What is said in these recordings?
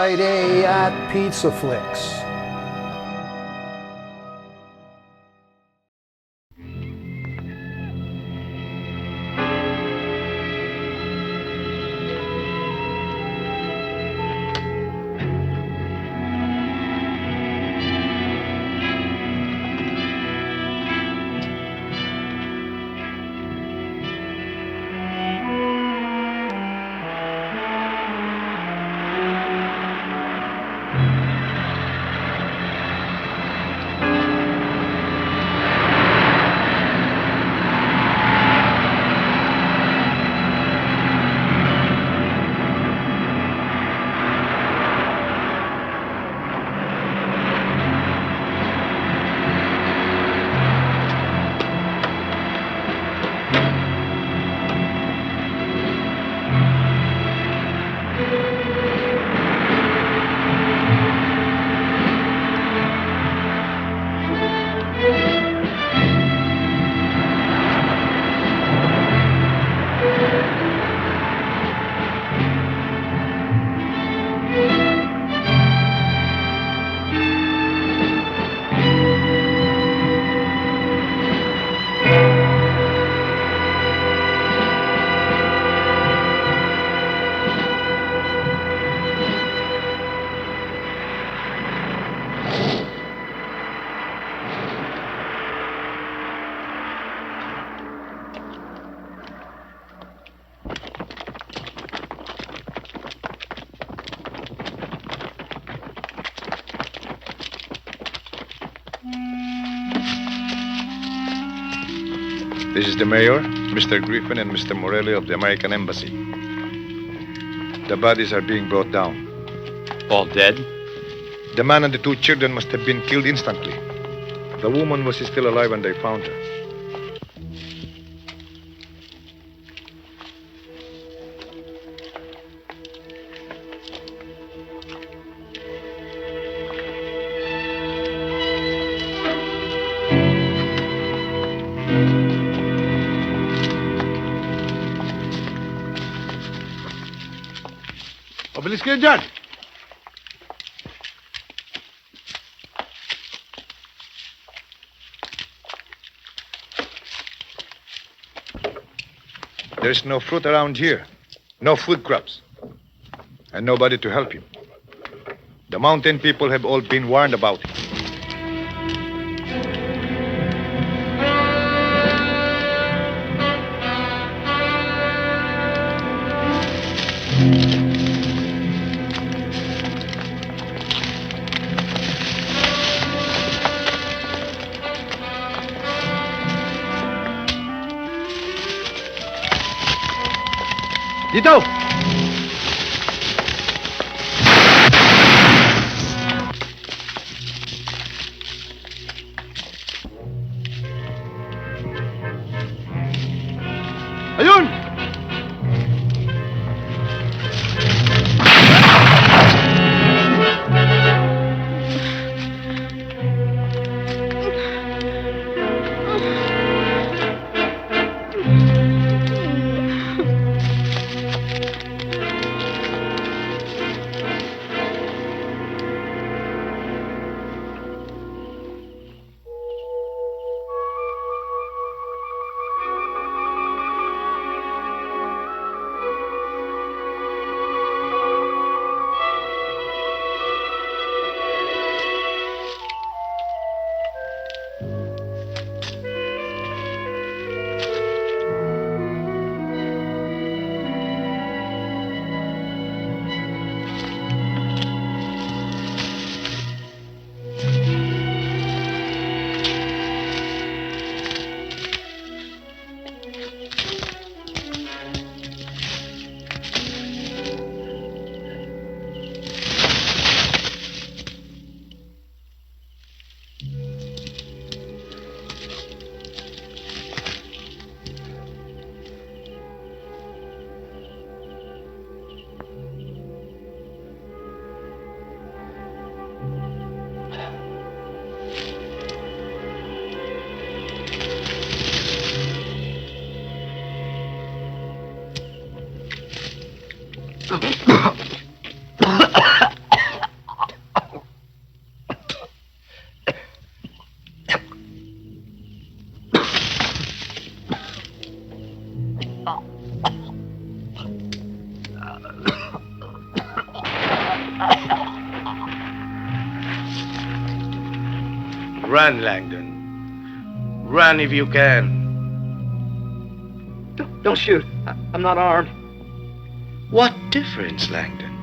Friday at PizzaFLIX. This is the mayor, Mr. Griffin, and Mr. Morelli of the American Embassy. The bodies are being brought down. All dead? The man and the two children must have been killed instantly. The woman was still alive when they found her. Mabilis kayo dyan! There's no fruit around here. No food crops. And nobody to help him. The mountain people have all been warned about it. Dito! Ayun! Run, Langdon. Run if you can. Don't shoot. I'm not armed. What difference, Langdon?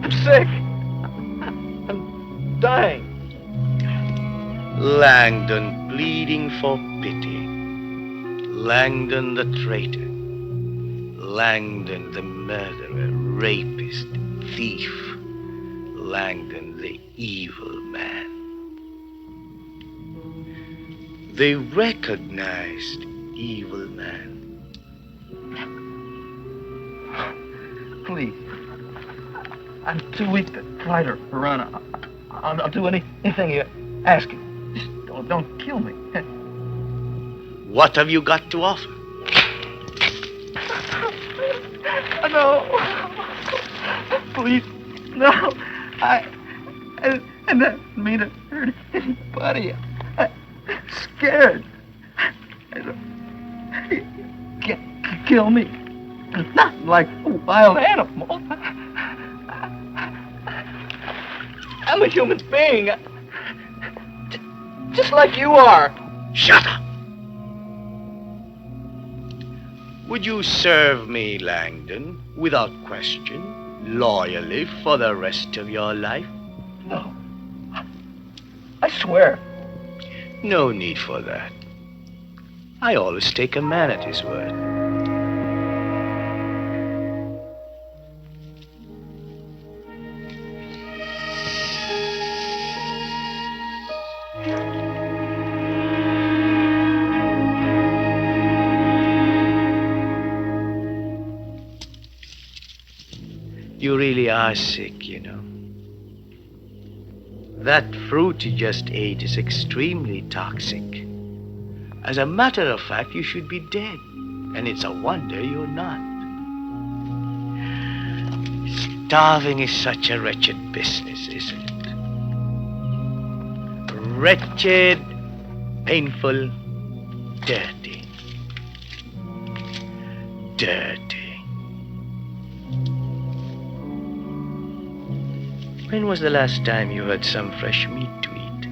I'm sick. I'm dying. Langdon pleading for pity. Langdon the traitor. Langdon the murderer, rapist, thief. Langdon the evil man. They recognized evil man. Please. I'm too weak to fight or run. I'll do anything you ask. Just don't kill me. What have you got to offer? No. Please. No. I didn't mean to hurt anybody. I'm scared. Can't kill me. Not like a wild animal. I'm a human being. Just like you are. Shut up! Would you serve me, Langdon, without question, loyally for the rest of your life? No. I swear. No need for that. I always take a man at his word. You really are sick, you know. That fruit you just ate is extremely toxic. As a matter of fact, you should be dead. And it's a wonder you're not. Starving is such a wretched business, isn't it? Wretched, painful, dirty. Dirty. When was the last time you had some fresh meat to eat?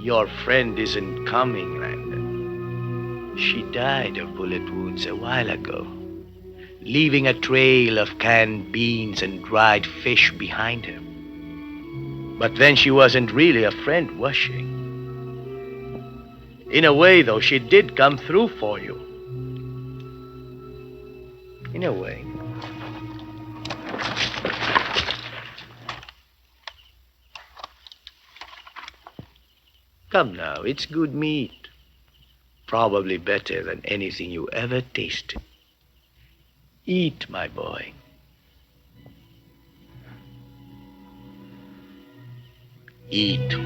Your friend isn't coming, Langdon. She died of bullet wounds a while ago, leaving a trail of canned beans and dried fish behind her. But then she wasn't really a friend, was she? In a way, though, she did come through for you. In a way. Come now, it's good meat. Probably better than anything you ever tasted. Eat, my boy. Eat.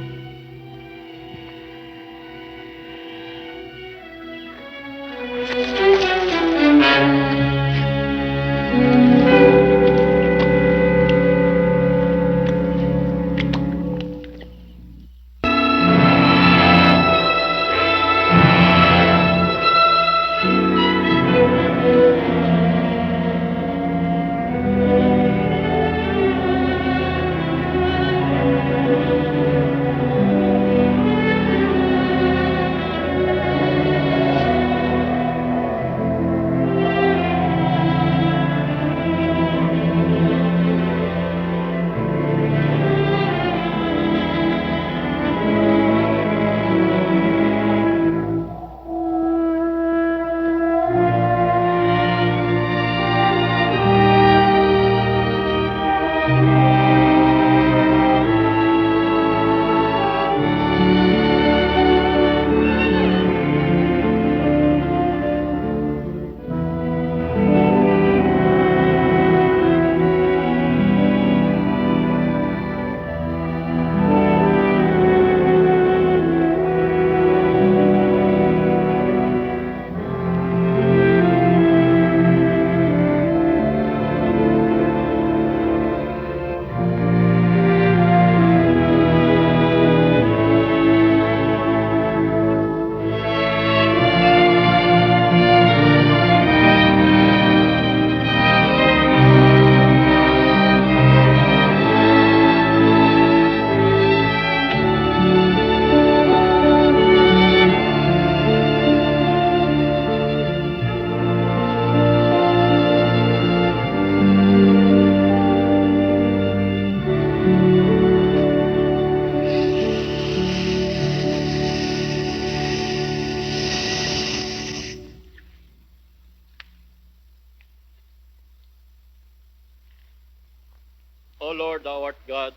Lord, thou art God.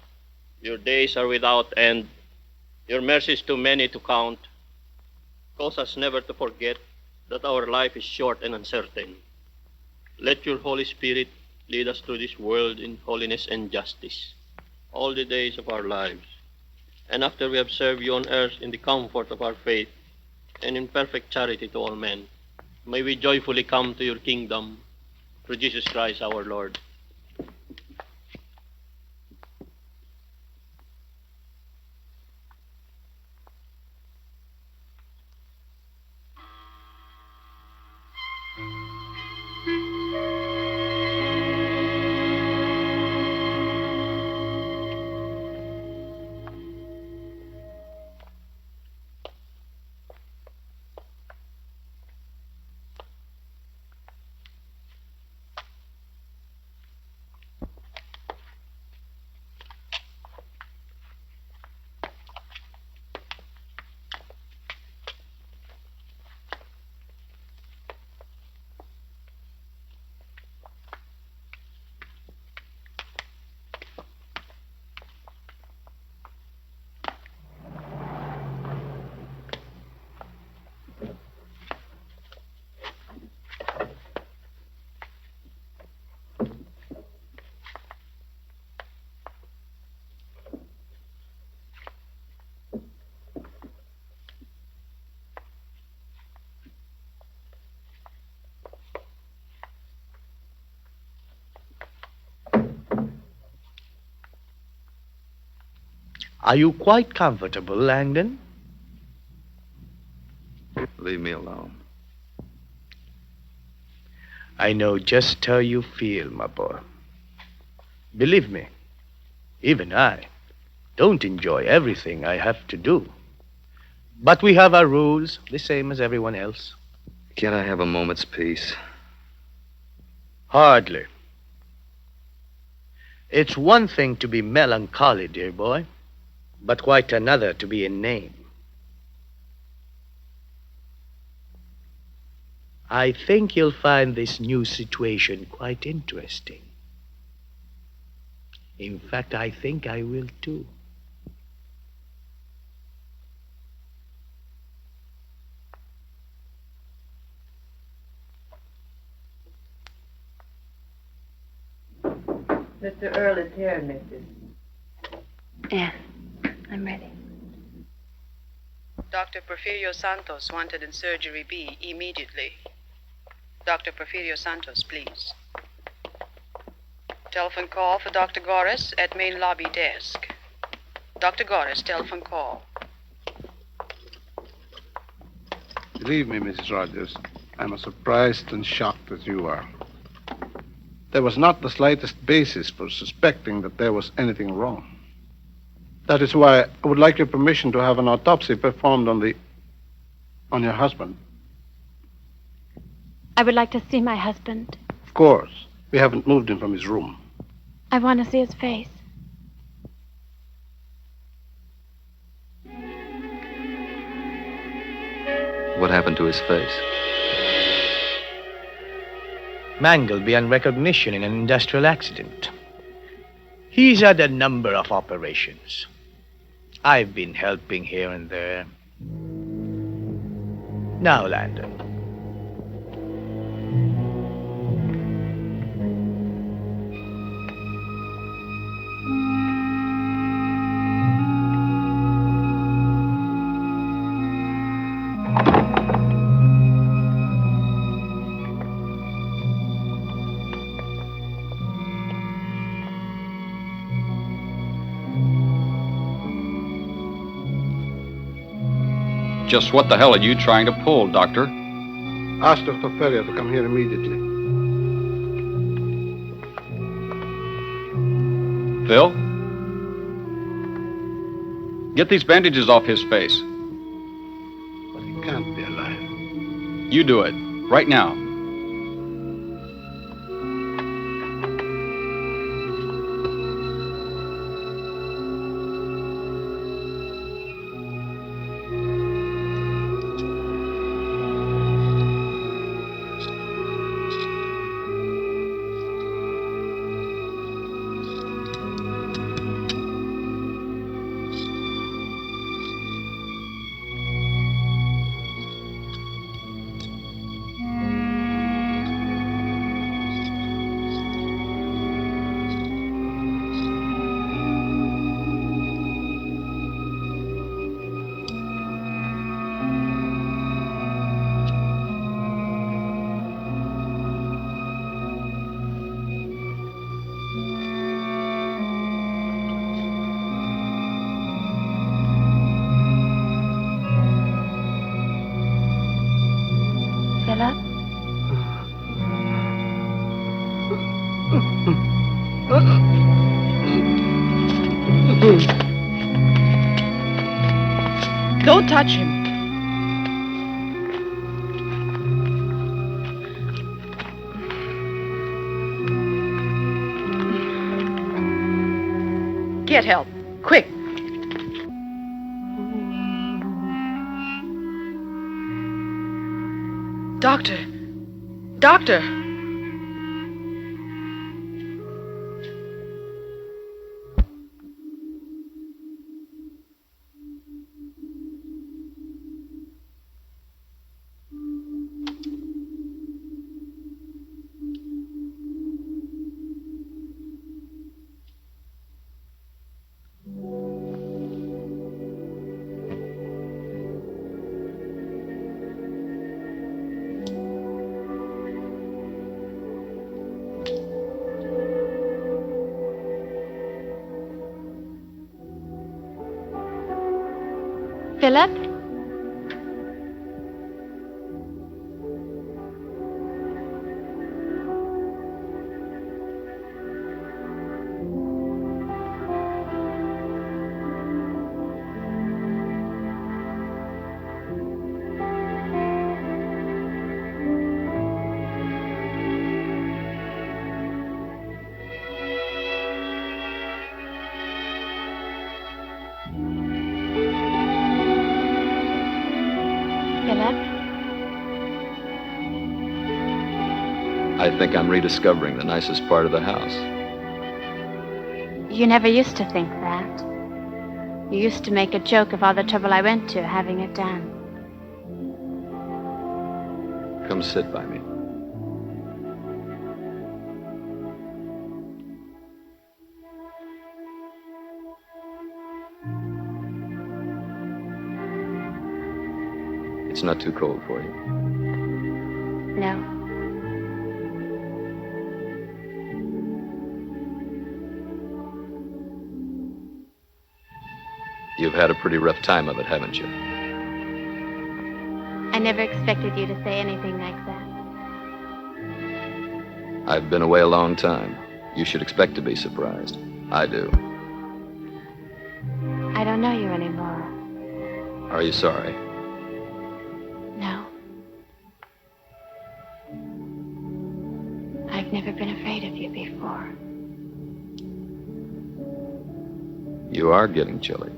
Your days are without end. Your mercies too many to count. Cause us never to forget that our life is short and uncertain. Let your Holy Spirit lead us through this world in holiness and justice all the days of our lives. And after we have served you on earth in the comfort of our faith and in perfect charity to all men, may we joyfully come to your kingdom through Jesus Christ our Lord. Are you quite comfortable, Langdon? Leave me alone. I know just how you feel, my boy. Believe me, even I don't enjoy everything I have to do. But we have our rules, the same as everyone else. Can't I have a moment's peace? Hardly. It's one thing to be melancholy, dear boy, but quite another to be inane. I think you'll find this new situation quite interesting. In fact, I think I will too. Mr. Earl is here, Mrs. Yes, I'm ready. Dr. Porfirio Santos wanted in Surgery B immediately. Dr. Porfirio Santos, please. Telephone call for Dr. Goris at main lobby desk. Dr. Goris, telephone call. Believe me, Mrs. Rogers, I'm as surprised and shocked as you are. There was not the slightest basis for suspecting that there was anything wrong. That is why I would like your permission to have an autopsy performed on your husband. I would like to see my husband. Of course. We haven't moved him from his room. I want to see his face. What happened to his face? Mangled beyond recognition in an industrial accident. He's had a number of operations. I've been helping here and there. Now, Langdon. Just what the hell are you trying to pull, Doctor? Ask Dr. Ferrier to come here immediately. Phil? Get these bandages off his face. But he can't be alive. You do it. Right now. Philip? Don't touch him. Get help. Quick. Doctor. Doctor. Philip? I think I'm rediscovering the nicest part of the house. You never used to think that. You used to make a joke of all the trouble I went to having it done. Come sit by me. It's not too cold for you. No. You've had a pretty rough time of it, haven't you? I never expected you to say anything like that. I've been away a long time. You should expect to be surprised. I do. I don't know you anymore. Are you sorry? No. I've never been afraid of you before. You are getting chilly.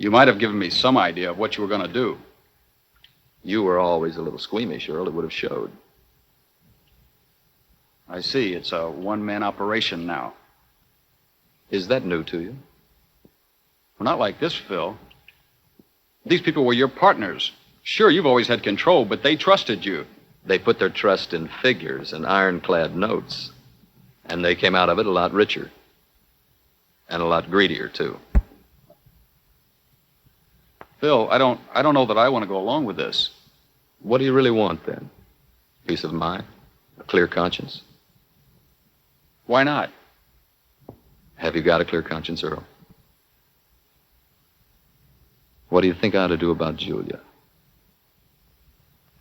You might have given me some idea of what you were going to do. You were always a little squeamish, Earl. It would have showed. I see. It's a one-man operation now. Is that new to you? Well, not like this, Phil. These people were your partners. Sure, you've always had control, but they trusted you. They put their trust in figures and ironclad notes. And they came out of it a lot richer. And a lot greedier, too. Phil, I don't know that I want to go along with this. What do you really want, then? Peace of mind? A clear conscience? Why not? Have you got a clear conscience, Earl? What do you think I ought to do about Julia?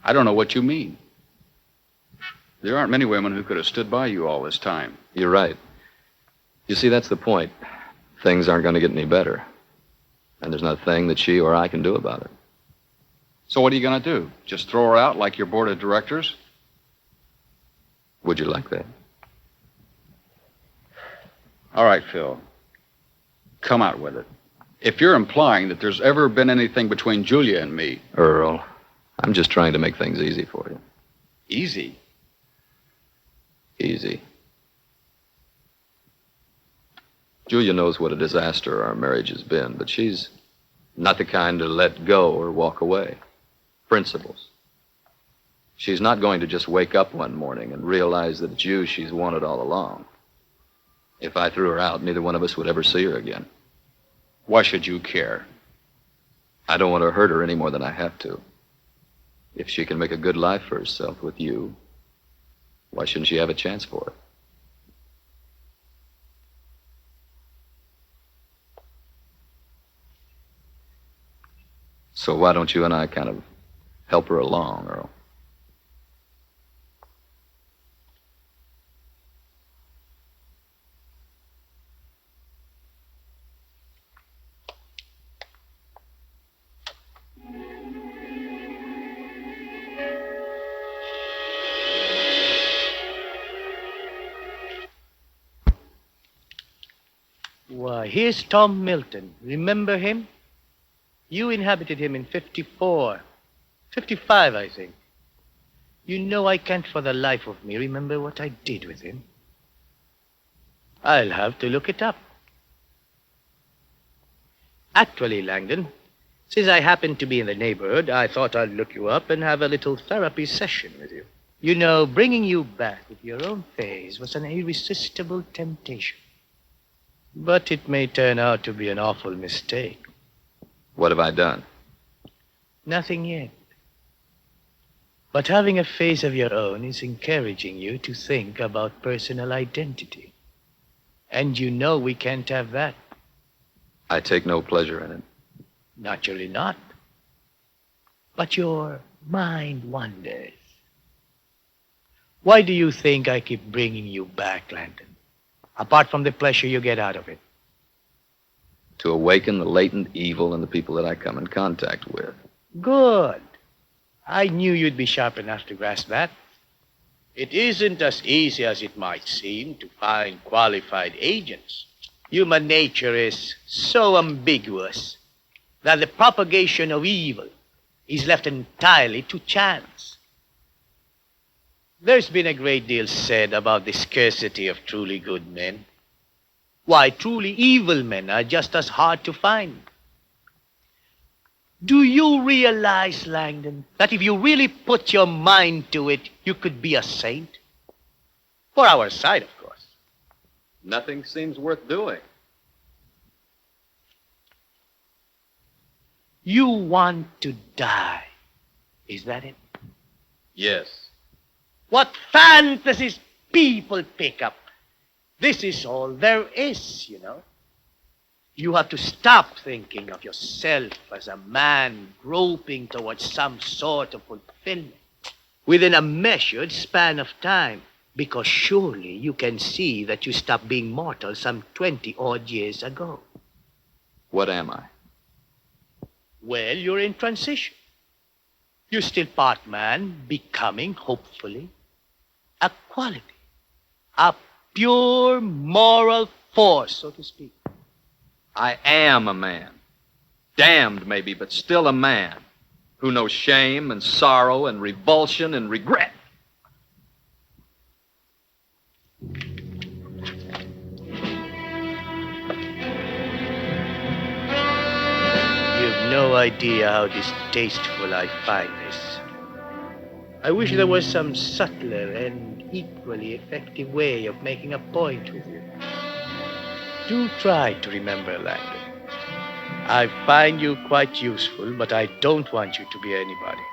I don't know what you mean. There aren't many women who could have stood by you all this time. You're right. You see, that's the point. Things aren't going to get any better. And there's not a thing that she or I can do about it. So what are you going to do? Just throw her out like your board of directors? Would you like that? All right, Phil. Come out with it. If you're implying that there's ever been anything between Julia and me... Earl, I'm just trying to make things easy for you. Easy? Easy. Julia knows what a disaster our marriage has been, but she's not the kind to let go or walk away. Principles. She's not going to just wake up one morning and realize that it's you she's wanted all along. If I threw her out, neither one of us would ever see her again. Why should you care? I don't want to hurt her any more than I have to. If she can make a good life for herself with you, why shouldn't she have a chance for it? So why don't you and I kind of help her along, Earl? Why, here's Tom Milton. Remember him? You inhabited him in 54. 55, I think. You know, I can't for the life of me remember what I did with him. I'll have to look it up. Actually, Langdon, since I happen to be in the neighborhood, I thought I'd look you up and have a little therapy session with you. You know, bringing you back with your own face was an irresistible temptation. But it may turn out to be an awful mistake. What have I done? Nothing yet. But having a face of your own is encouraging you to think about personal identity. And you know we can't have that. I take no pleasure in it. Naturally not. But your mind wanders. Why do you think I keep bringing you back, Langdon? Apart from the pleasure you get out of it. To awaken the latent evil in the people that I come in contact with. Good. I knew you'd be sharp enough to grasp that. It isn't as easy as it might seem to find qualified agents. Human nature is so ambiguous that the propagation of evil is left entirely to chance. There's been a great deal said about the scarcity of truly good men. Why, truly evil men are just as hard to find. Do you realize, Langdon, that if you really put your mind to it, you could be a saint? For our side, of course. Nothing seems worth doing. You want to die. Is that it? Yes. What fantasies people pick up. This is all there is, you know. You have to stop thinking of yourself as a man groping towards some sort of fulfillment within a measured span of time, because surely you can see that you stopped being mortal some 20-odd years ago. What am I? Well, you're in transition. You're still part man, becoming, hopefully, a quality, a pure moral force, so to speak. I am a man. Damned, maybe, but still a man who knows shame and sorrow and revulsion and regret. idea how distasteful I find this. I wish there was some subtler and equally effective way of making a point with you. Do try to remember, Langdon. I find you quite useful, but I don't want you to be anybody.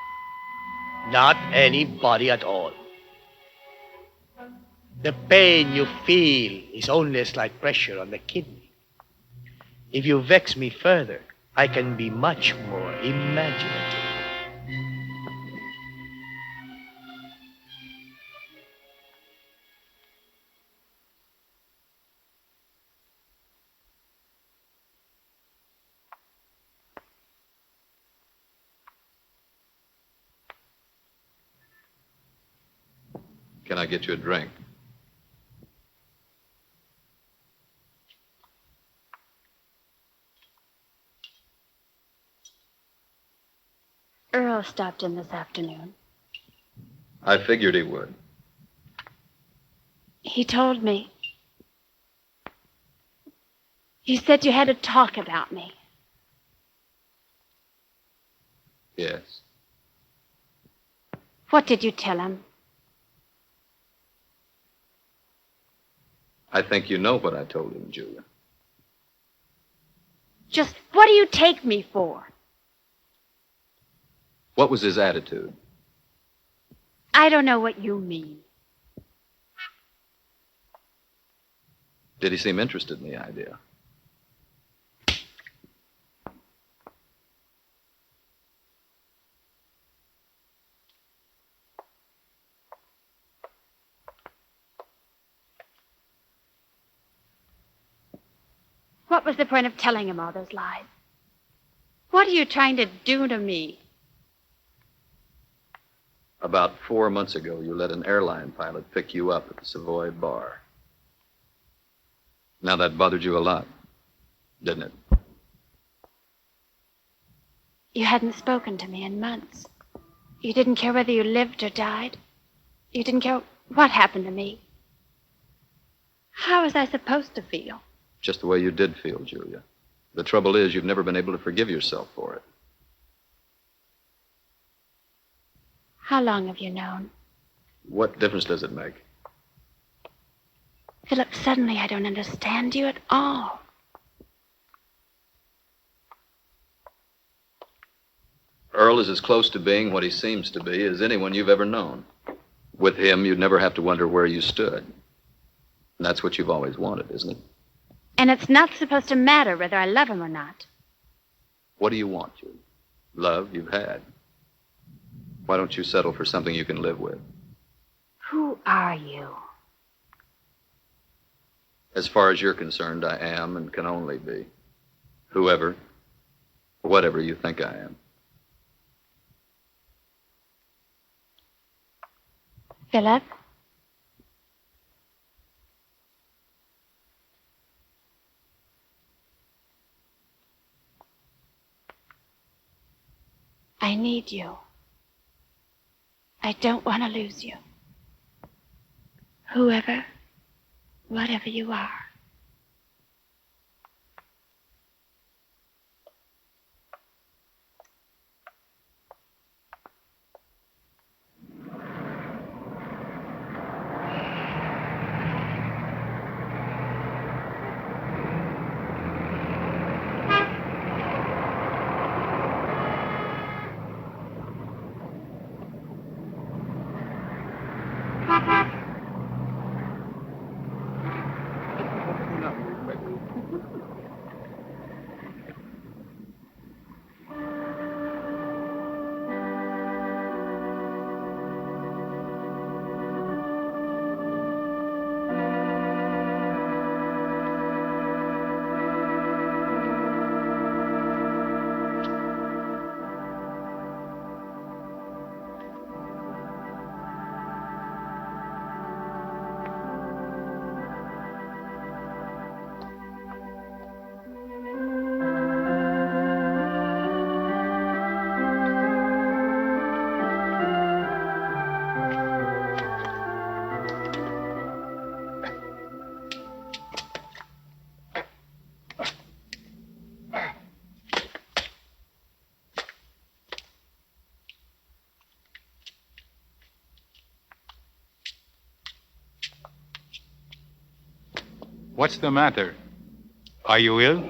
Not anybody at all. The pain you feel is only a slight pressure on the kidney. If you vex me further, I can be much more imaginative. Can I get you a drink? Earl stopped in this afternoon. I figured he would. He told me. He said you had to talk about me. Yes. What did you tell him? I think you know what I told him, Julia. Just what do you take me for? What was his attitude? I don't know what you mean. Did he seem interested in the idea? What was the point of telling him all those lies? What are you trying to do to me? About 4 months ago, you let an airline pilot pick you up at the Savoy bar. Now, that bothered you a lot, didn't it? You hadn't spoken to me in months. You didn't care whether you lived or died. You didn't care what happened to me. How was I supposed to feel? Just the way you did feel, Julia. The trouble is, you've never been able to forgive yourself for it. How long have you known? What difference does it make? Philip, suddenly I don't understand you at all. Earl is as close to being what he seems to be as anyone you've ever known. With him, you'd never have to wonder where you stood. And that's what you've always wanted, isn't it? And it's not supposed to matter whether I love him or not. What do you want, Julia? Love you've had. Why don't you settle for something you can live with? Who are you? As far as you're concerned, I am and can only be. Whoever, whatever you think I am. Philip? I need you. I don't want to lose you. Whoever, whatever you are. What's the matter? Are you ill?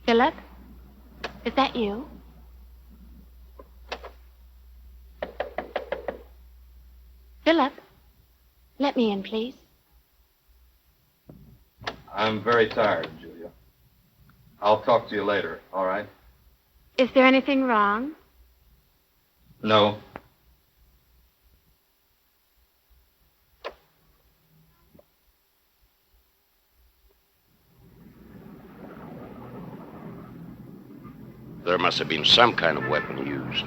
Philip? Is that you? Philip? Let me in, please. I'm very tired, Julia. I'll talk to you later, all right? Is there anything wrong? No. There must have been some kind of weapon used.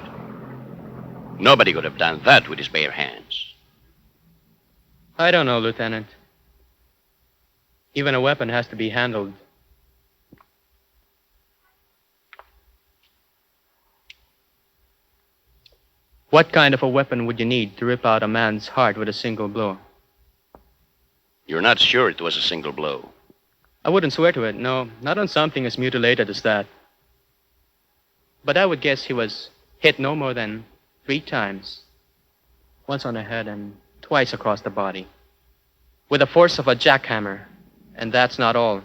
Nobody could have done that with his bare hands. I don't know, Lieutenant. Even a weapon has to be handled. What kind of a weapon would you need to rip out a man's heart with a single blow? You're not sure it was a single blow? I wouldn't swear to it, no. Not on something as mutilated as that. But I would guess he was hit no more than 3 times. Once on the head and twice across the body. With the force of a jackhammer. And that's not all.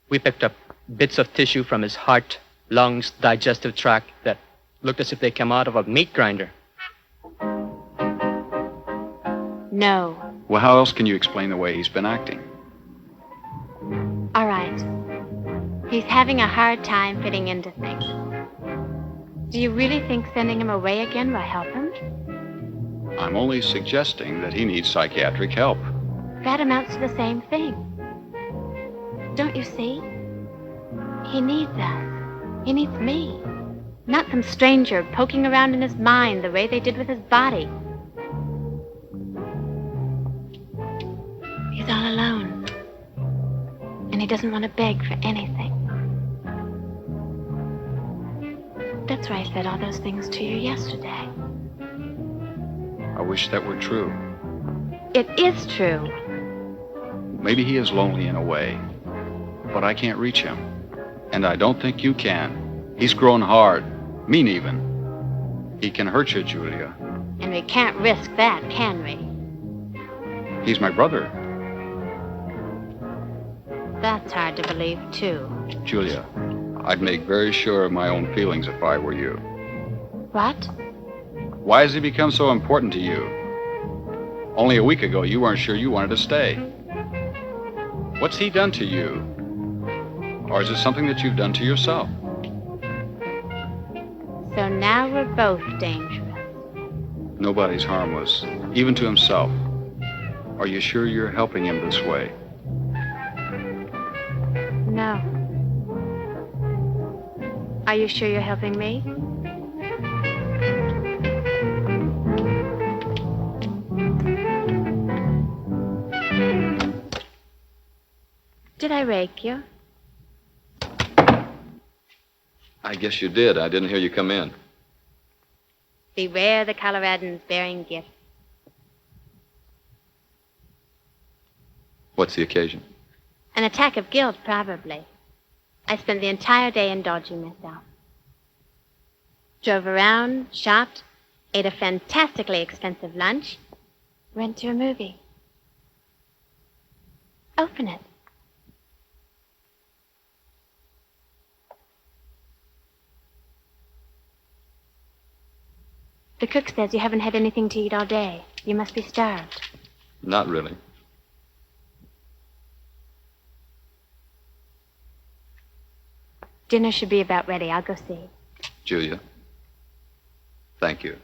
We picked up bits of tissue from his heart, lungs, digestive tract that looked as if they came out of a meat grinder. No. Well, how else can you explain the way he's been acting? All right. He's having a hard time fitting into things. Do you really think sending him away again will help him? I'm only suggesting that he needs psychiatric help. That amounts to the same thing. Don't you see? He needs us. He needs me. Not some stranger poking around in his mind the way they did with his body. He's all alone. And he doesn't want to beg for anything. That's why I said all those things to you yesterday. I wish that were true. It is true. Maybe he is lonely in a way, but I can't reach him. And I don't think you can. He's grown hard, mean even. He can hurt you, Julia. And we can't risk that, can we? He's my brother. That's hard to believe, too. Julia, I'd make very sure of my own feelings if I were you. What? Why has he become so important to you? Only a week ago, you weren't sure you wanted to stay. What's he done to you? Or is it something that you've done to yourself? So now we're both dangerous. Nobody's harmless, even to himself. Are you sure you're helping him this way? No. Are you sure you're helping me? Did I rake you? I guess you did. I didn't hear you come in. Beware the Coloradans bearing gifts. What's the occasion? An attack of guilt, probably. I spent the entire day indulging myself. Drove around, shopped, ate a fantastically expensive lunch, went to a movie. Open it. The cook says you haven't had anything to eat all day. You must be starved. Not really. Dinner should be about ready. I'll go see. Julia, thank you.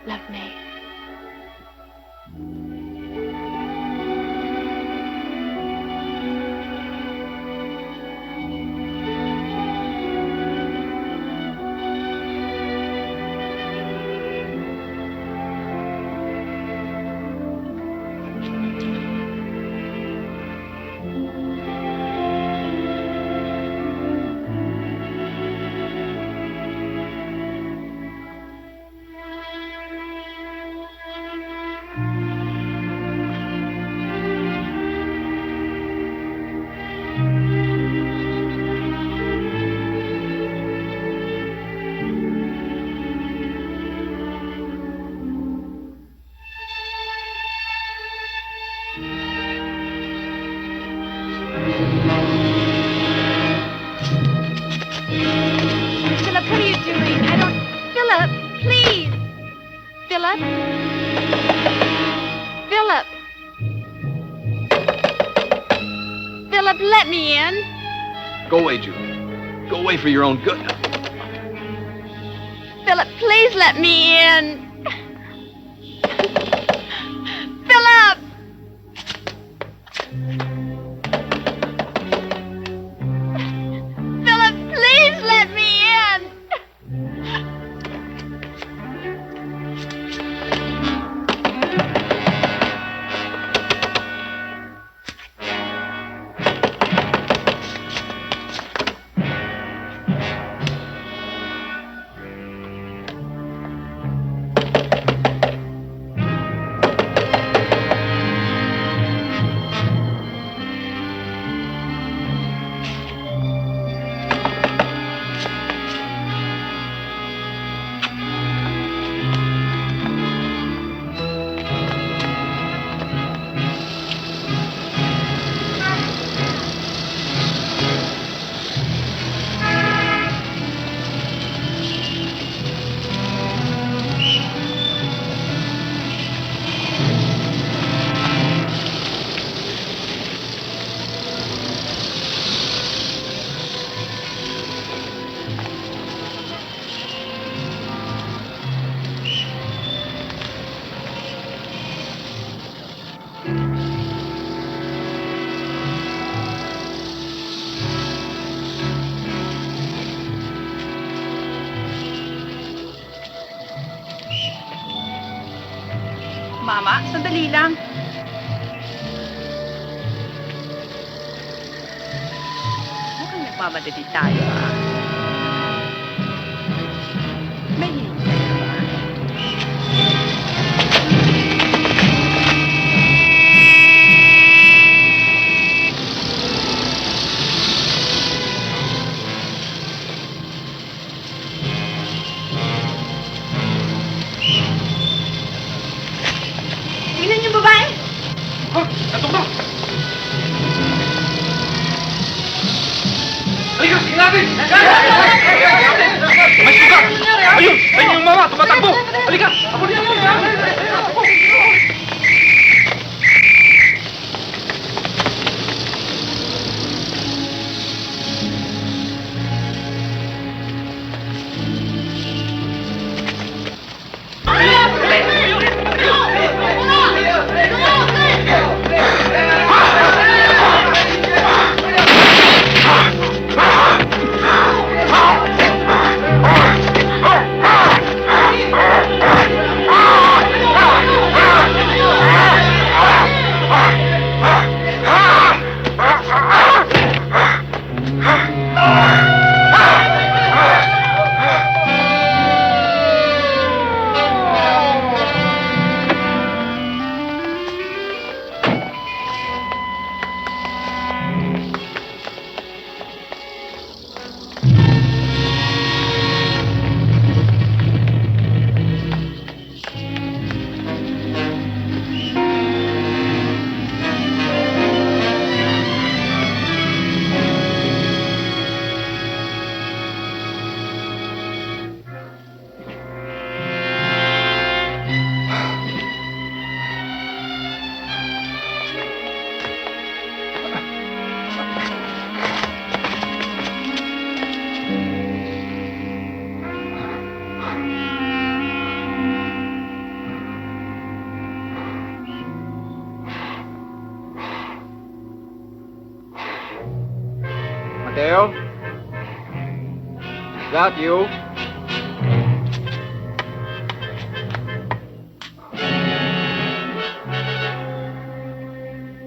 Love me. Philip, let me in. Go away, Julie. Go away for your own good. Philip, please let me in. Philip! Philip, please let me in. Mama, sandali lang. Mukhang nagmamadali tayo, ha? May hinihintay ka ba? Tingnan yung babae! Oh, eto na! Halika, tingnan natin! May sugat! Ayun! Ayun yung mama! Tumatakbo! Halika! Abuli! Mateo? Is that you?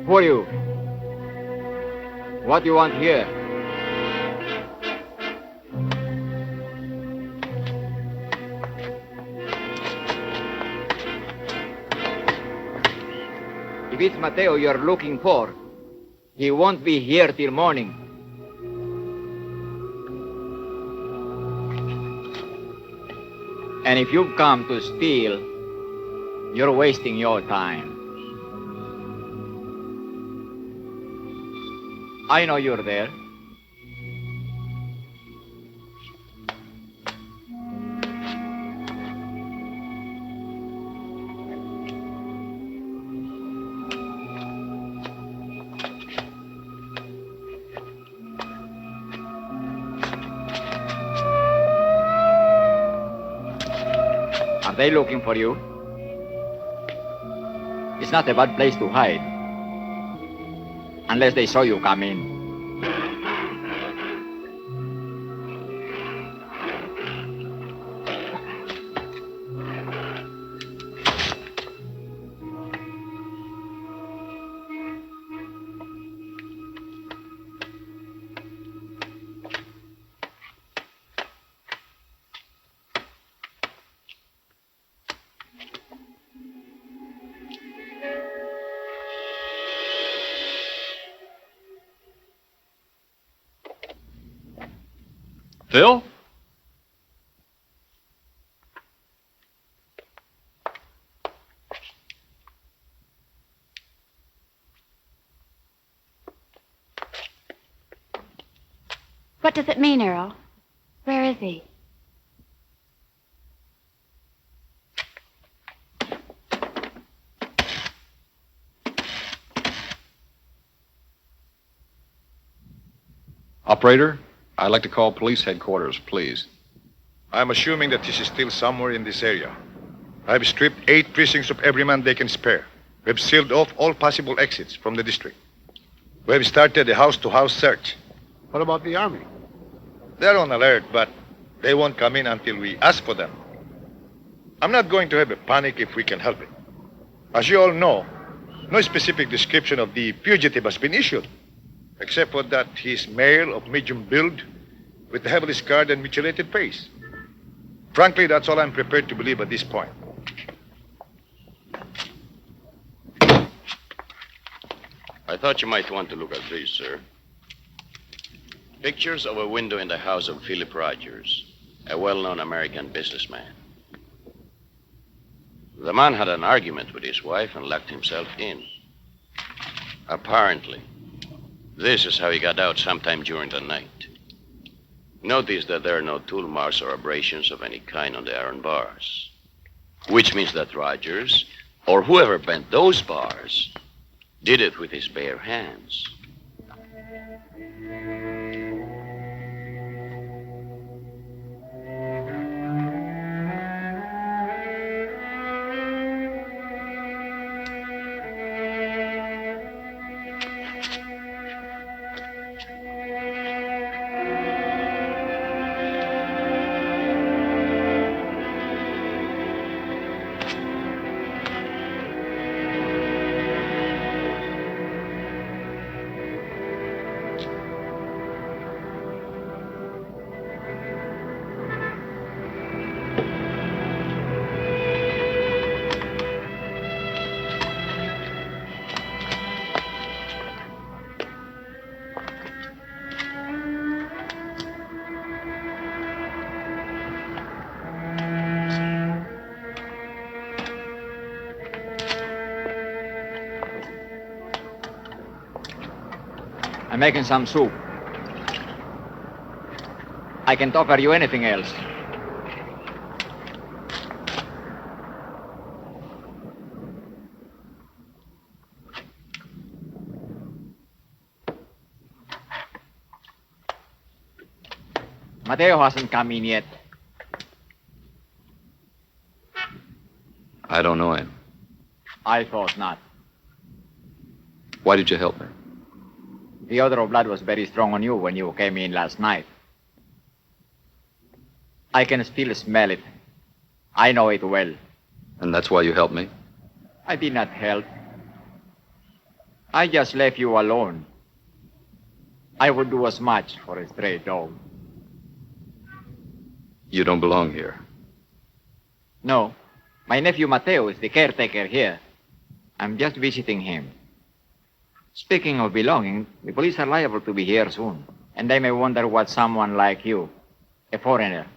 Who are you? What do you want here? If it's Mateo you're looking for, he won't be here till morning. And if you've come to steal, you're wasting your time. I know you're there. Are they looking for you? It's not a bad place to hide. Unless they saw you come in. Phil? What does it mean, Earl? Where is he? Operator, I'd like to call police headquarters, please. I'm assuming that this is still somewhere in this area. I've stripped 8 precincts of every man they can spare. We've sealed off all possible exits from the district. We've started a house-to-house search. What about the army? They're on alert, but they won't come in until we ask for them. I'm not going to have a panic if we can help it. As you all know, no specific description of the fugitive has been issued, except for that he is male of medium build with a heavily scarred and mutilated face. Frankly, that's all I'm prepared to believe at this point. I thought you might want to look at these, sir. Pictures of a window in the house of Philip Rogers, a well-known American businessman. The man had an argument with his wife and locked himself in. Apparently, this is how he got out sometime during the night. Notice that there are no tool marks or abrasions of any kind on the iron bars, which means that Rogers, or whoever bent those bars, did it with his bare hands. I'm making some soup. I can't offer you anything else. Mateo hasn't come in yet. I don't know him. I thought not. Why did you help me? The odor of blood was very strong on you when you came in last night. I can still smell it. I know it well. And that's why you helped me? I did not help. I just left you alone. I would do as much for a stray dog. You don't belong here. No. My nephew Mateo is the caretaker here. I'm just visiting him. Speaking of belonging, the police are liable to be here soon. And they may wonder what someone like you, a foreigner,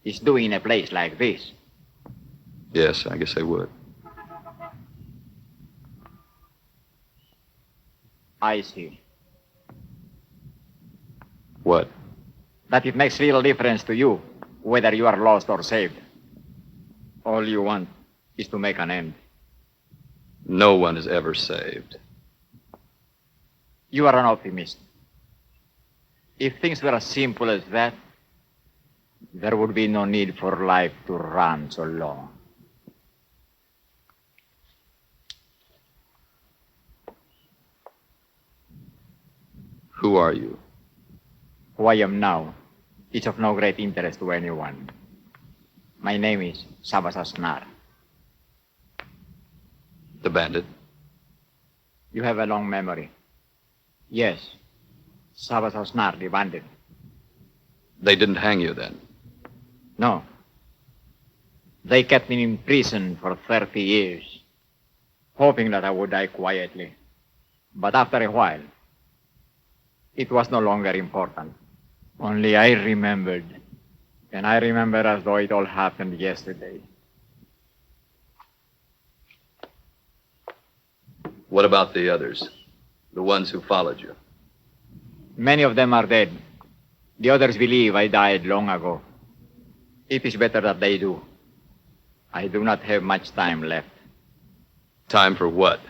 is doing in a place like this. Yes, I guess they would. I see. What? That it makes little difference to you, whether you are lost or saved. All you want is to make an end. No one is ever saved. You are an optimist. If things were as simple as that, there would be no need for life to run so long. Who are you? Who I am now is of no great interest to anyone. My name is Sabas Asnar. The bandit? You have a long memory. Yes, Sabas Asnar, the bandit. They didn't hang you then? No. They kept me in prison for 30 years, hoping that I would die quietly. But after a while, it was no longer important. Only I remembered, and I remember as though it all happened yesterday. What about the others? The ones who followed you? Many of them are dead. The others believe I died long ago. It is better that they do. I do not have much time left. Time for what?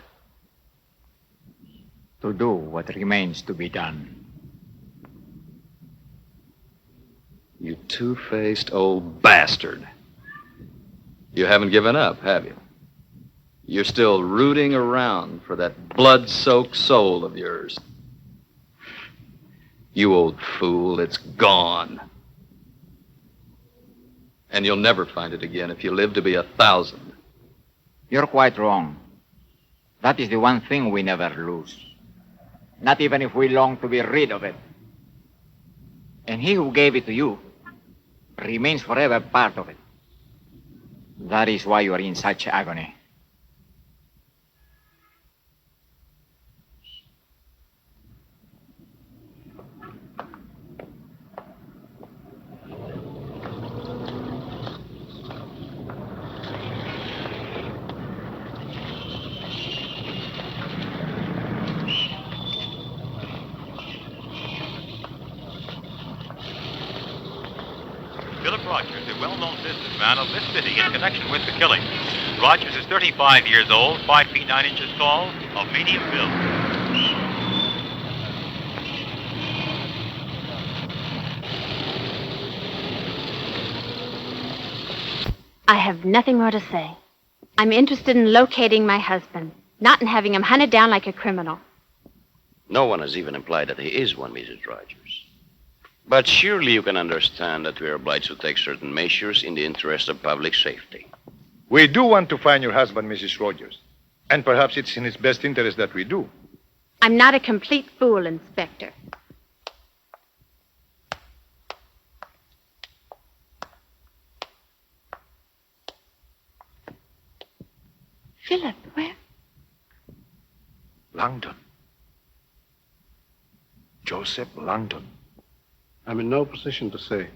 To do what remains to be done. You two-faced old bastard. You haven't given up, have you? You're still rooting around for that blood-soaked soul of yours. You old fool, it's gone. And you'll never find it again if you live to be 1,000. You're quite wrong. That is the one thing we never lose. Not even if we long to be rid of it. And he who gave it to you remains forever part of it. That is why you are in such agony. Philip Rogers, a well-known businessman of this city in connection with the killing. Rogers is 35 years old, 5 feet 9 inches tall, of medium build. I have nothing more to say. I'm interested in locating my husband, not in having him hunted down like a criminal. No one has even implied that he is one, Mrs. Rogers. But surely you can understand that we are obliged to take certain measures in the interest of public safety. We do want to find your husband, Mrs. Rogers. And perhaps it's in his best interest that we do. I'm not a complete fool, Inspector. Philip, where? Langdon. Joseph Langdon. I'm in no position to say.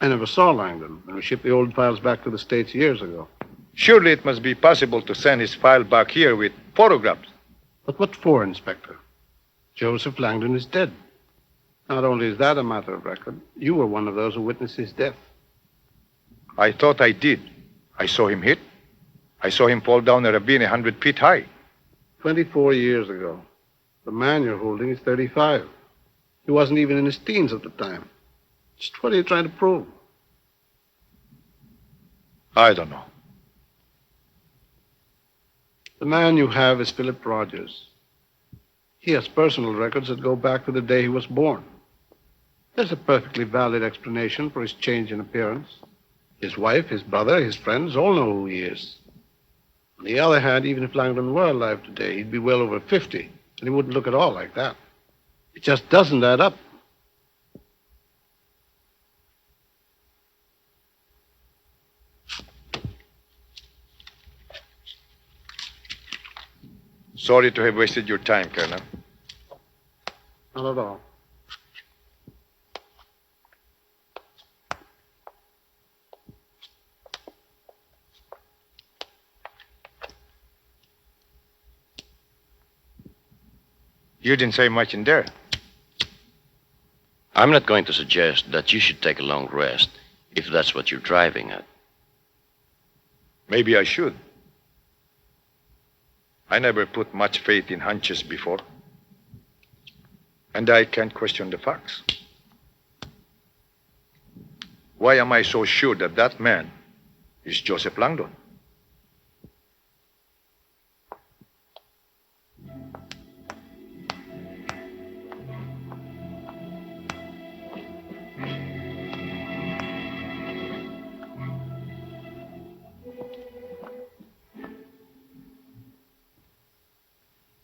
I never saw Langdon when we shipped the old files back to the States years ago. Surely it must be possible to send his file back here with photographs. But what for, Inspector? Joseph Langdon is dead. Not only is that a matter of record, you were one of those who witnessed his death. I thought I did. I saw him hit. I saw him fall down a ravine 100 feet high. 24 years ago. The man you're holding is 35. He wasn't even in his teens at the time. Just what are you trying to prove? I don't know. The man you have is Philip Rogers. He has personal records that go back to the day he was born. There's a perfectly valid explanation for his change in appearance. His wife, his brother, his friends all know who he is. On the other hand, even if Langdon were alive today, he'd be well over 50, and he wouldn't look at all like that. It just doesn't add up. Sorry to have wasted your time, Colonel. Not at all. You didn't say much in there. I'm not going to suggest that you should take a long rest if that's what you're driving at. Maybe I should. I never put much faith in hunches before. And I can't question the facts. Why am I so sure that that man is Joseph Langdon?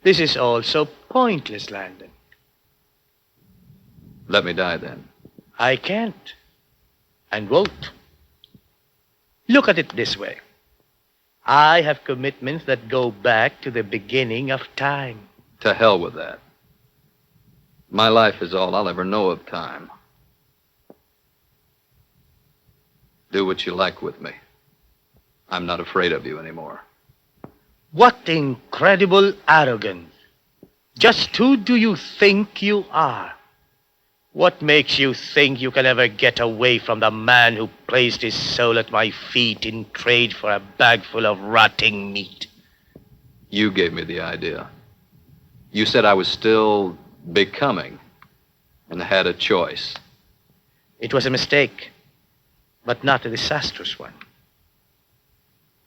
This is all so pointless, Langdon. Let me die then. I can't. And won't. Look at it this way. I have commitments that go back to the beginning of time. To hell with that. My life is all I'll ever know of time. Do what you like with me. I'm not afraid of you anymore. What incredible arrogance. Just who do you think you are? What makes you think you can ever get away from the man who placed his soul at my feet in trade for a bag full of rotting meat? You gave me the idea. You said I was still becoming and had a choice. It was a mistake, but not a disastrous one.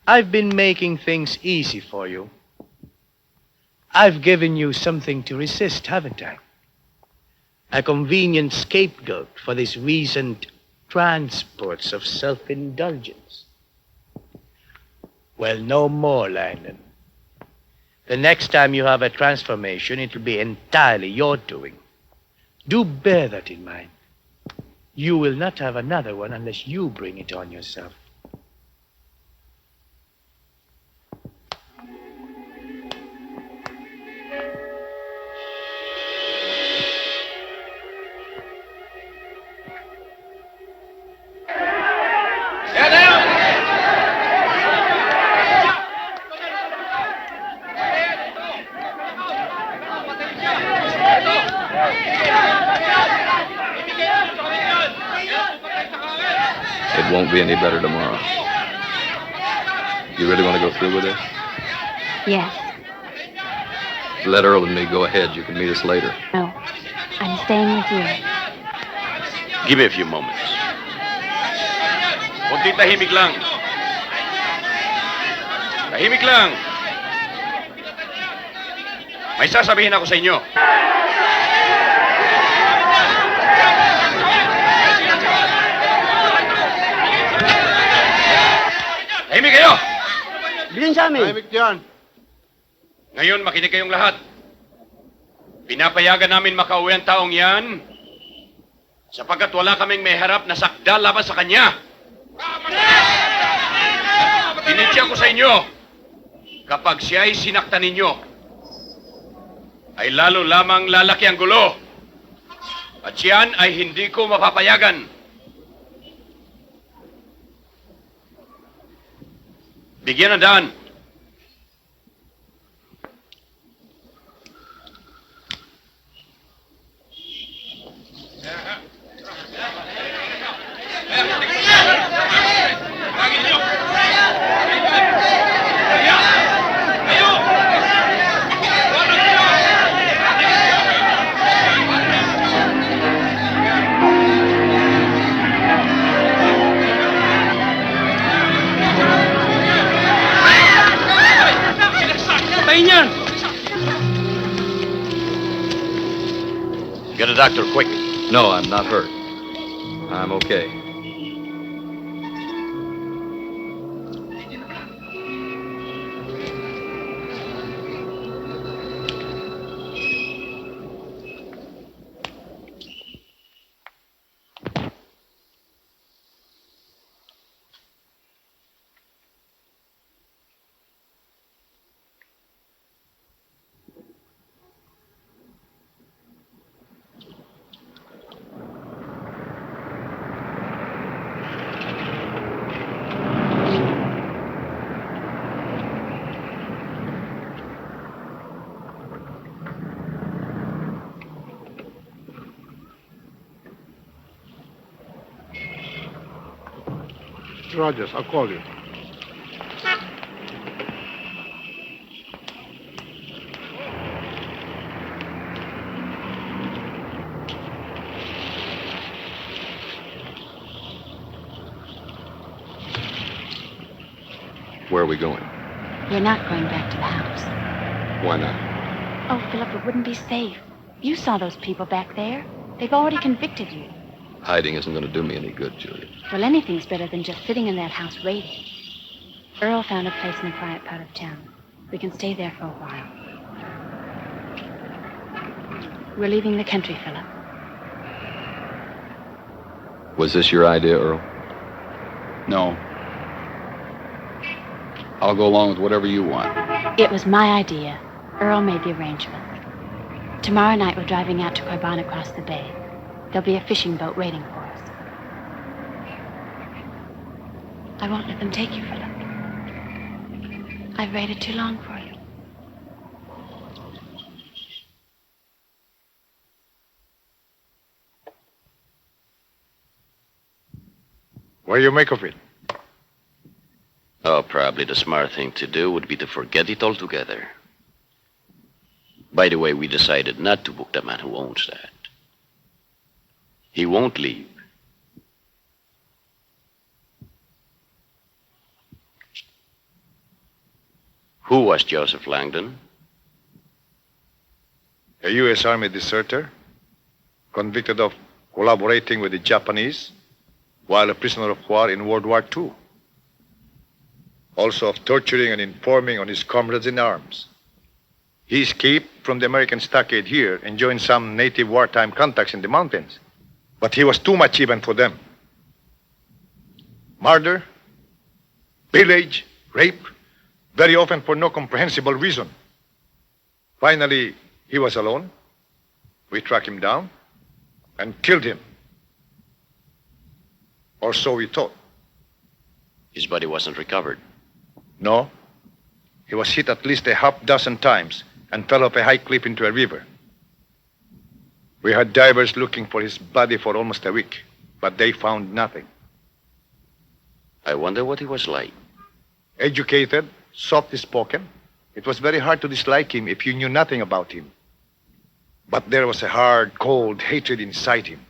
I've been making things easy for you. I've given you something to resist, haven't I? A convenient scapegoat for these recent transports of self-indulgence. Well, no more, Langdon. The next time you have a transformation, it will be entirely your doing. Do bear that in mind. You will not have another one unless you bring it on yourself. It won't be any better tomorrow. You really want to go through with this? Yes. Let Earl and me go ahead. You can meet us later. No. I'm staying with you. Give me a few moments. Kunti tahimik lang. Tahimik lang. May sasabihin ako sa inyo. Tahimik kayo! Bilhin sa amin. Tahimik dyan. Ngayon, makinig kayong lahat. Pinapayagan namin makauwi ang taong yan sapagkat wala kaming may harap na sakdal laban sa kanya. Tinitya ko sa inyo, kapag siya ay sinaktan ninyo, ay lalo lamang lalaki ang gulo. At siyan ay hindi ko mapapayagan. Bigyan ng daan. Get a doctor quick. No, I'm not hurt. I'm okay. Rogers, I'll call you. Where are we going? We're not going back to the house. Why not? Oh, Philip, it wouldn't be safe. You saw those people back there. They've already convicted you. Hiding isn't going to do me any good, Julia. Well, anything's better than just sitting in that house waiting. Earl found a place in a quiet part of town. We can stay there for a while. We're leaving the country, Philip. Was this your idea, Earl? No. I'll go along with whatever you want. It was my idea. Earl made the arrangement. Tomorrow night we're driving out to Corbin across the bay. There'll be a fishing boat waiting for us. I won't let them take you, Philip. I've waited too long for you. What do you make of it? Oh, probably the smart thing to do would be to forget it altogether. By the way, we decided not to book the man who owns that. He won't leave. Who was Joseph Langdon? A U.S. Army deserter, convicted of collaborating with the Japanese while a prisoner of war in World War II. Also of torturing and informing on his comrades in arms. He escaped from the American stockade here and joined some native wartime contacts in the mountains. But he was too much even for them. Murder, pillage, rape, very often for no comprehensible reason. Finally, he was alone. We tracked him down and killed him. Or so we thought. His body wasn't recovered. No. He was hit at least a half dozen times and fell off a high cliff into a river. We had divers looking for his body for almost a week, but they found nothing. I wonder what he was like. Educated, soft-spoken. It was very hard to dislike him if you knew nothing about him. But there was a hard, cold hatred inside him,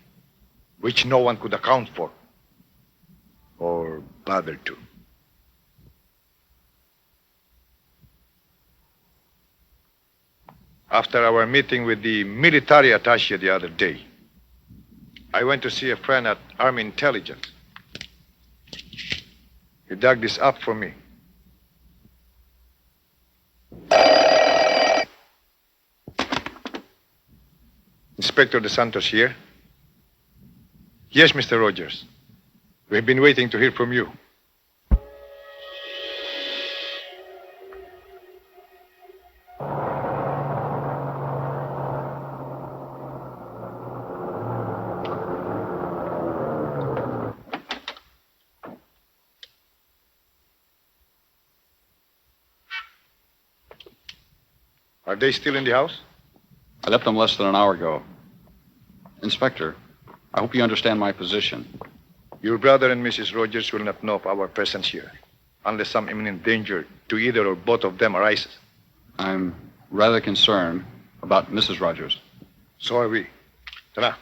which no one could account for. Or bother to. After our meeting with the military attaché the other day, I went to see a friend at Army Intelligence. He dug this up for me. Inspector De Santos here? Yes, Mr. Rogers. We've been waiting to hear from you. Are they still in the house? I left them less than an hour ago. Inspector, I hope you understand my position. Your brother and Mrs. Rogers will not know of our presence here, unless some imminent danger to either or both of them arises. I'm rather concerned about Mrs. Rogers. So are we. Tara.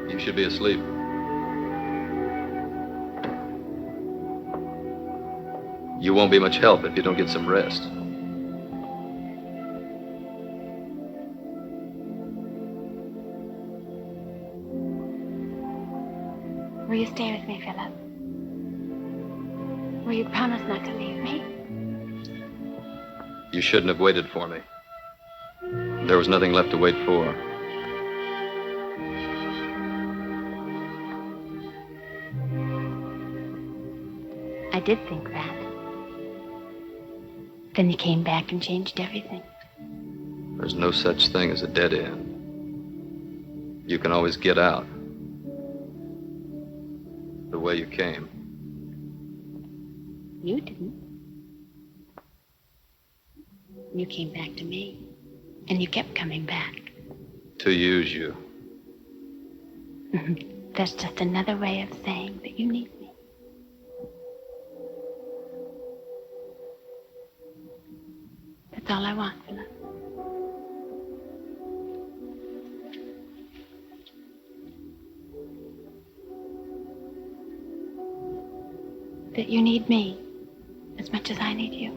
You should be asleep. You won't be much help if you don't get some rest. Will you stay with me, Philip? Will you promise not to leave me? You shouldn't have waited for me. There was nothing left to wait for. I did think that. Then you came back and changed everything. There's no such thing as a dead end. You can always get out. The way you came. You didn't. You came back to me. And you kept coming back. To use you. That's just another way of saying that you need me. That's all I want, Philip. That you need me as much as I need you.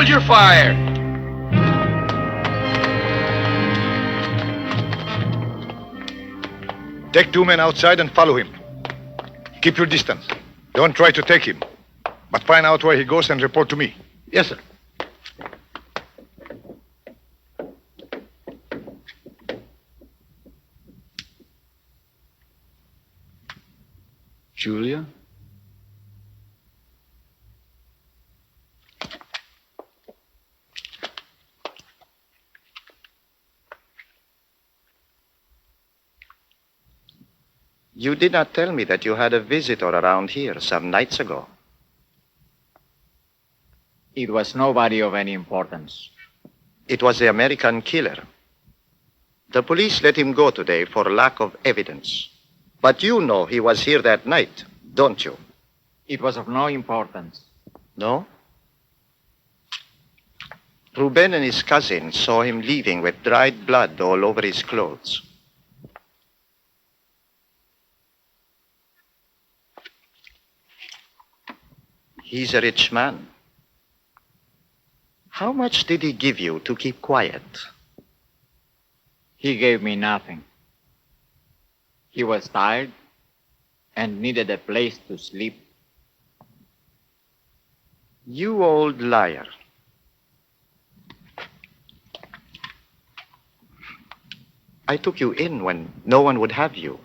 Hold your fire! Take 2 men outside and follow him. Keep your distance. Don't try to take him. But find out where he goes and report to me. Yes, sir. Julia? You did not tell me that you had a visitor around here some nights ago. It was nobody of any importance. It was the American killer. The police let him go today for lack of evidence. But you know he was here that night, don't you? It was of no importance. No? Ruben and his cousin saw him leaving with dried blood all over his clothes. He's a rich man. How much did he give you to keep quiet? He gave me nothing. He was tired and needed a place to sleep. You old liar. I took you in when no one would have you.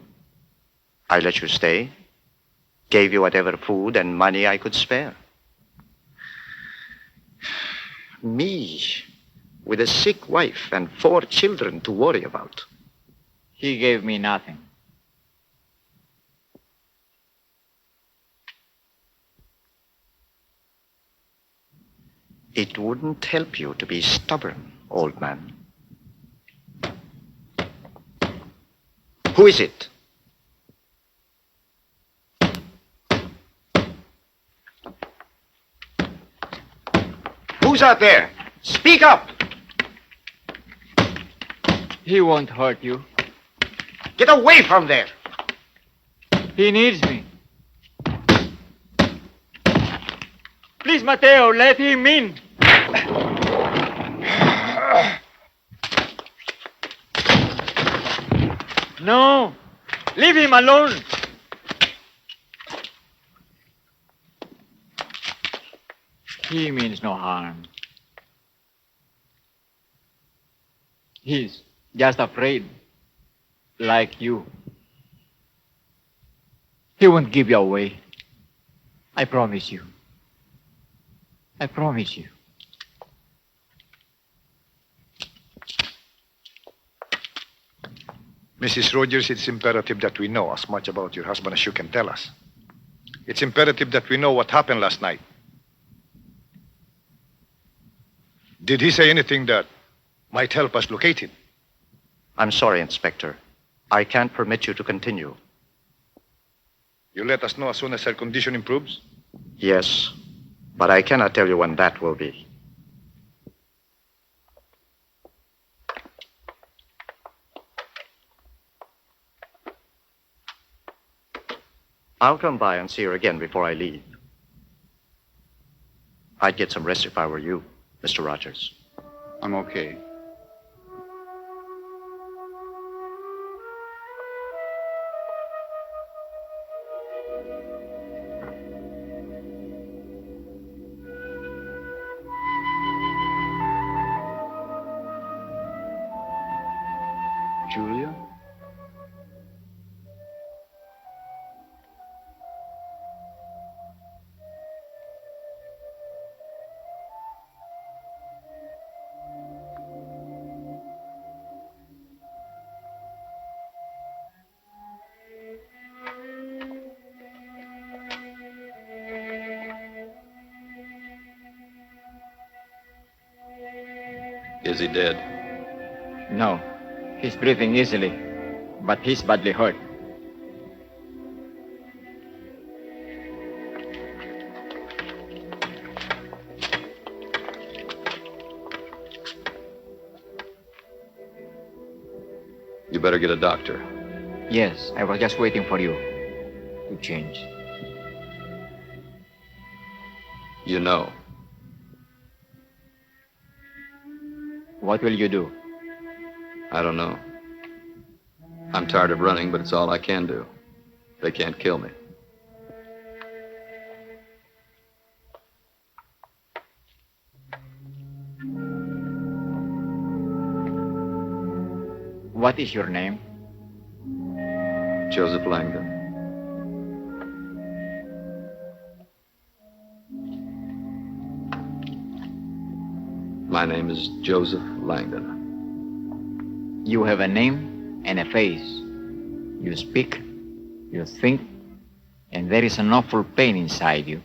I let you stay, gave you whatever food and money I could spare. Me, with a sick wife and 4 children to worry about. He gave me nothing. It wouldn't help you to be stubborn, old man. Who is it? Who's out there? Speak up! He won't hurt you. Get away from there! He needs me. Please, Mateo, let him in. No, leave him alone. He means no harm. He's just afraid, like you. He won't give you away. I promise you. I promise you. Mrs. Rogers, it's imperative that we know as much about your husband as you can tell us. It's imperative that we know what happened last night. Did he say anything that might help us locate him? I'm sorry, Inspector. I can't permit you to continue. You let us know as soon as her condition improves? Yes, but I cannot tell you when that will be. I'll come by and see her again before I leave. I'd get some rest if I were you, Mr. Rogers. I'm okay. Julia? Is he dead? No, he's breathing easily, but he's badly hurt. You better get a doctor. Yes, I was just waiting for you to change. You know. What will you do? I don't know. I'm tired of running, but it's all I can do. They can't kill me. What is your name? Joseph Langdon. My name is Joseph Langdon. You have a name and a face. You speak, you think, and there is an awful pain inside you.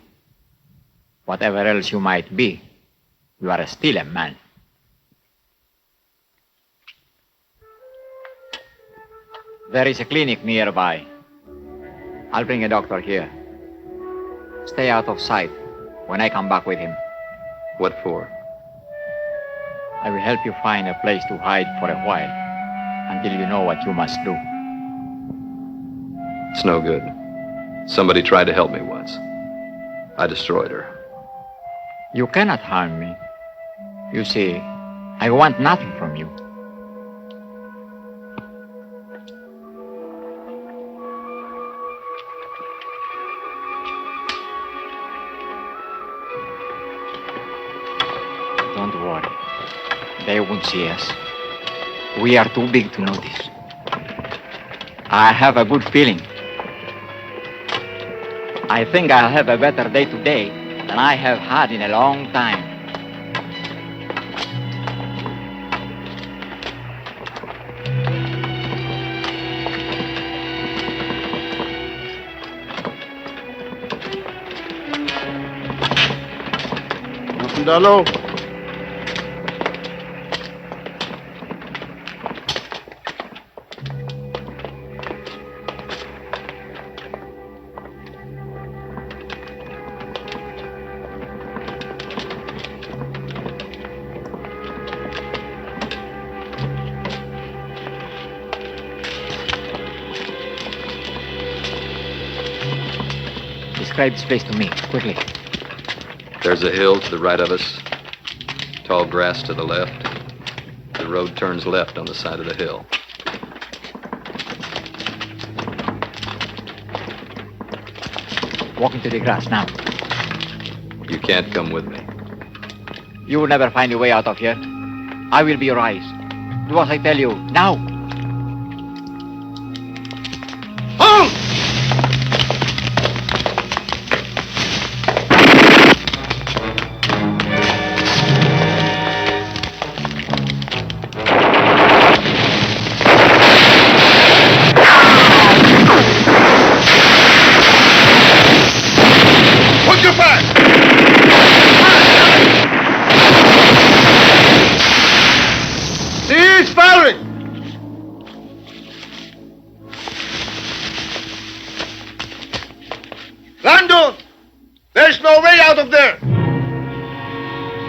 Whatever else you might be, you are still a man. There is a clinic nearby. I'll bring a doctor here. Stay out of sight when I come back with him. What for? I will help you find a place to hide for a while until you know what you must do. It's no good. Somebody tried to help me once. I destroyed her. You cannot harm me. You see, I want nothing from you. Don't worry. They won't see us. We are too big to notice. I have a good feeling. I think I'll have a better day today than I have had in a long time. Dalo. Describe this place to me, quickly. There's a hill to the right of us. Tall grass to the left. The road turns left on the side of the hill. Walk into the grass now. You can't come with me. You will never find a way out of here. I will be your eyes. Do as I tell you, now! Langdon! There's no way out of there!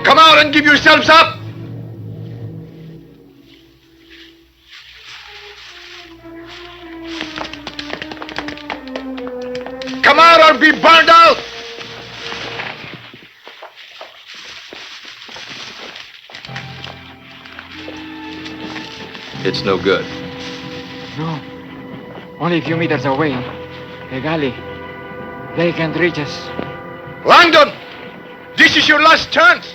Come out and give yourselves up! Come out or be burned out! It's no good. No. Only a few meters away. A galley. They can't reach us. Langdon! This is your last chance!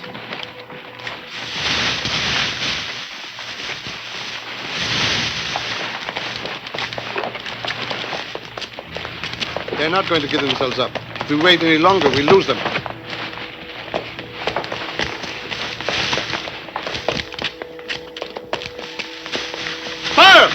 They're not going to give themselves up. If we wait any longer, we'll lose them. Fire!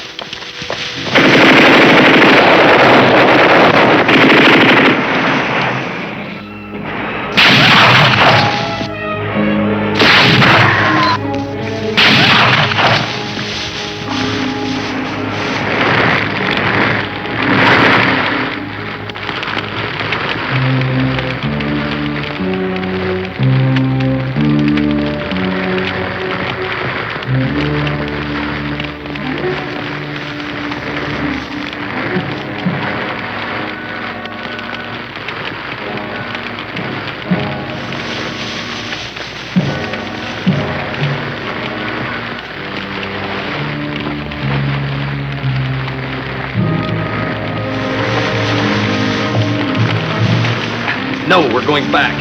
No, we're going back.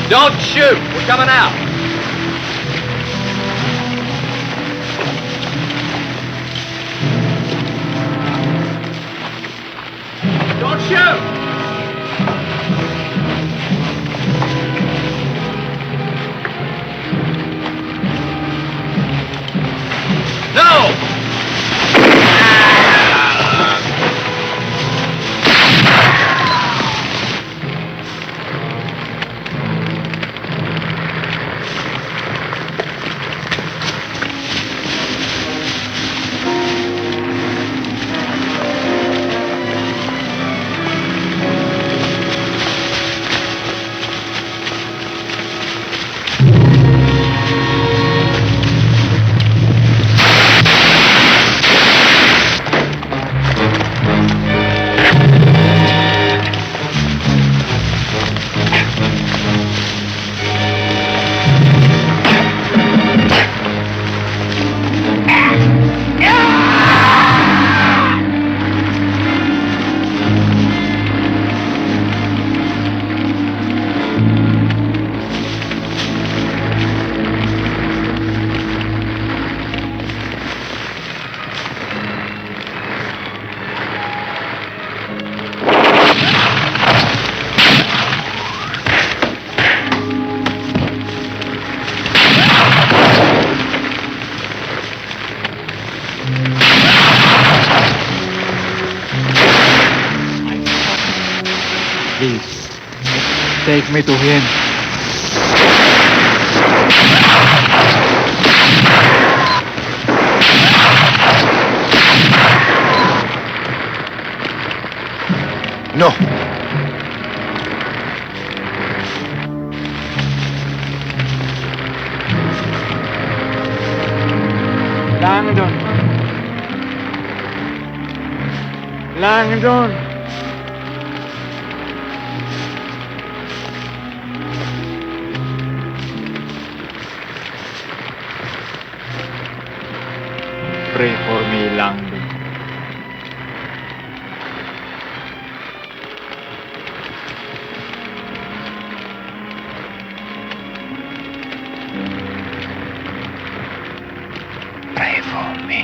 Don't shoot! We're coming out! Don't shoot! No! Please, take me to him. No. Langdon. Langdon. Pray for me, Langdon. Pray for me.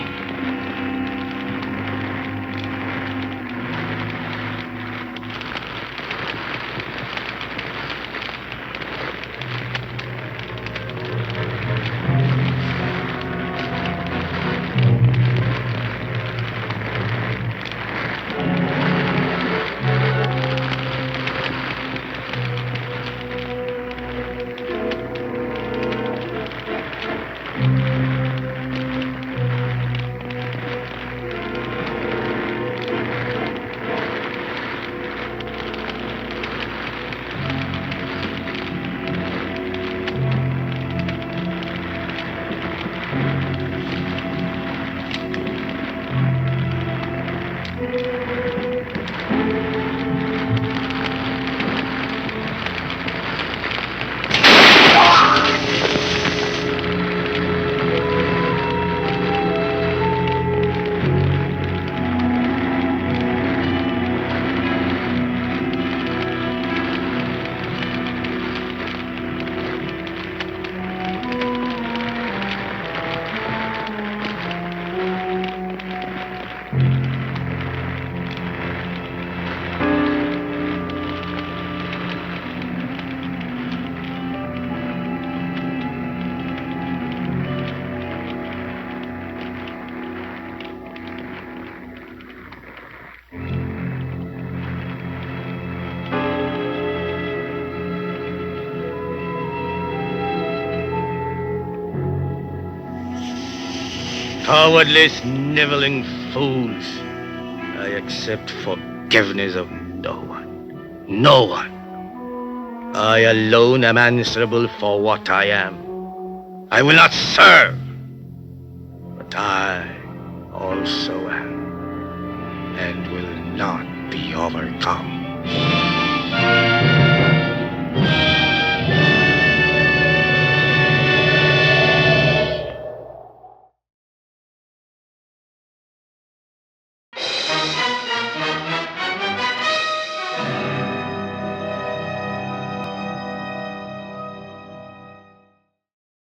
Cowardly, sniveling fools. I accept forgiveness of no one. No one. I alone am answerable for what I am. I will not serve, but I also am, and will not be overcome.